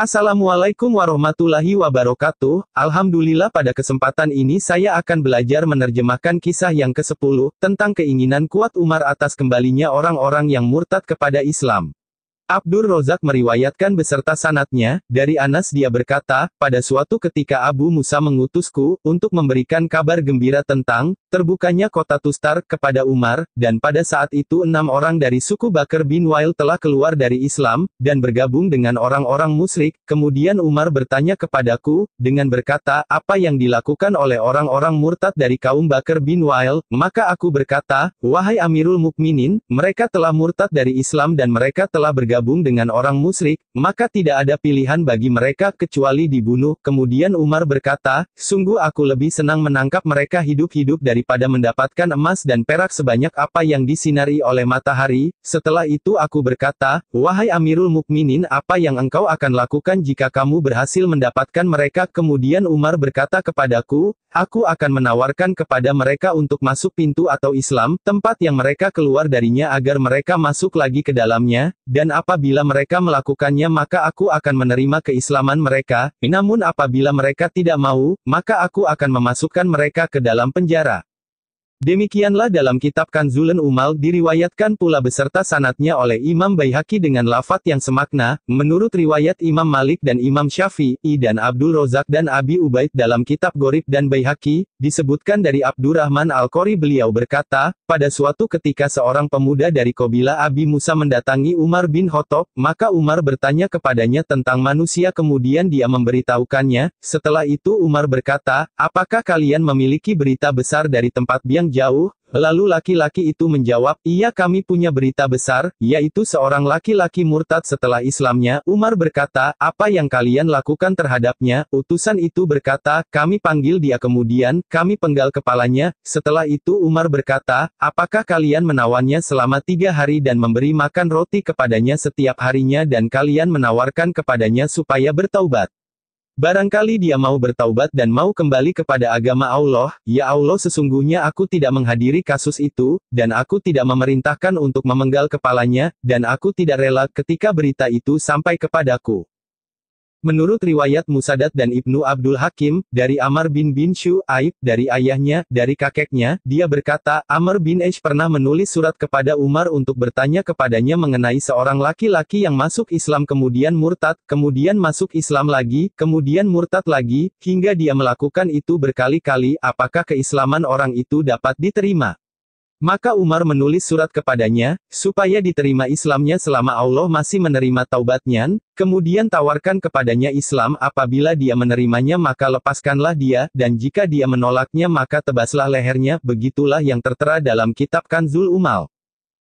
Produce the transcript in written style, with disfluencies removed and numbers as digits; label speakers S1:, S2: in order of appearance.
S1: Assalamualaikum warahmatullahi wabarakatuh. Alhamdulillah, pada kesempatan ini saya akan belajar menerjemahkan kisah yang ke-10, tentang keinginan kuat Umar atas kembalinya orang-orang yang murtad kepada Islam. Abdur Rozak meriwayatkan beserta sanadnya, dari Anas dia berkata, pada suatu ketika Abu Musa mengutusku, untuk memberikan kabar gembira tentang, terbukanya kota Tustar, kepada Umar, dan pada saat itu 6 orang dari suku Bakr bin Wail telah keluar dari Islam, dan bergabung dengan orang-orang musyrik. Kemudian Umar bertanya kepadaku, dengan berkata, apa yang dilakukan oleh orang-orang murtad dari kaum Bakr bin Wail? Maka aku berkata, wahai Amirul Mukminin, mereka telah murtad dari Islam dan mereka telah bergabung dengan orang musyrik, maka tidak ada pilihan bagi mereka kecuali dibunuh. Kemudian Umar berkata, sungguh aku lebih senang menangkap mereka hidup-hidup daripada mendapatkan emas dan perak sebanyak apa yang disinari oleh matahari. Setelah itu aku berkata, wahai Amirul Mukminin, apa yang engkau akan lakukan jika kamu berhasil mendapatkan mereka? Kemudian Umar berkata kepadaku, aku akan menawarkan kepada mereka untuk masuk pintu atau Islam, tempat yang mereka keluar darinya agar mereka masuk lagi ke dalamnya, dan apabila mereka melakukannya maka aku akan menerima keislaman mereka, namun apabila mereka tidak mau, maka aku akan memasukkan mereka ke dalam penjara. Demikianlah dalam kitab Kanzul Ummal diriwayatkan pula beserta sanadnya oleh Imam Baihaqi dengan lafaz yang semakna, menurut riwayat Imam Malik dan Imam Syafi'i dan Abdul Rozak dan Abi Ubaid dalam kitab Gorib dan Baihaqi, disebutkan dari Abdurrahman Al-Qori beliau berkata, pada suatu ketika seorang pemuda dari kabilah Abi Musa mendatangi Umar bin Khattab, maka Umar bertanya kepadanya tentang manusia kemudian dia memberitahukannya. Setelah itu Umar berkata, apakah kalian memiliki berita besar dari tempat yang jauh? Lalu laki-laki itu menjawab, iya kami punya berita besar, yaitu seorang laki-laki murtad setelah Islamnya. Umar berkata, apa yang kalian lakukan terhadapnya? Utusan itu berkata, kami panggil dia kemudian, kami penggal kepalanya. Setelah itu Umar berkata, apakah kalian menawannya selama 3 hari dan memberi makan roti kepadanya setiap harinya dan kalian menawarkan kepadanya supaya bertaubat? Barangkali dia mau bertaubat dan mau kembali kepada agama Allah, ya Allah sesungguhnya aku tidak menghadiri kasus itu, dan aku tidak memerintahkan untuk memenggal kepalanya, dan aku tidak rela ketika berita itu sampai kepadaku. Menurut riwayat Musaddad dan Ibnu Abdul Hakim, dari Amr bin Syu'aib, dari ayahnya, dari kakeknya, dia berkata, Amr bin Aish pernah menulis surat kepada Umar untuk bertanya kepadanya mengenai seorang laki-laki yang masuk Islam kemudian murtad, kemudian masuk Islam lagi, kemudian murtad lagi, hingga dia melakukan itu berkali-kali, apakah keislaman orang itu dapat diterima? Maka Umar menulis surat kepadanya, supaya diterima Islamnya selama Allah masih menerima taubatnya, kemudian tawarkan kepadanya Islam, apabila dia menerimanya maka lepaskanlah dia, dan jika dia menolaknya maka tebaslah lehernya. Begitulah yang tertera dalam kitab Kanzul Ummal.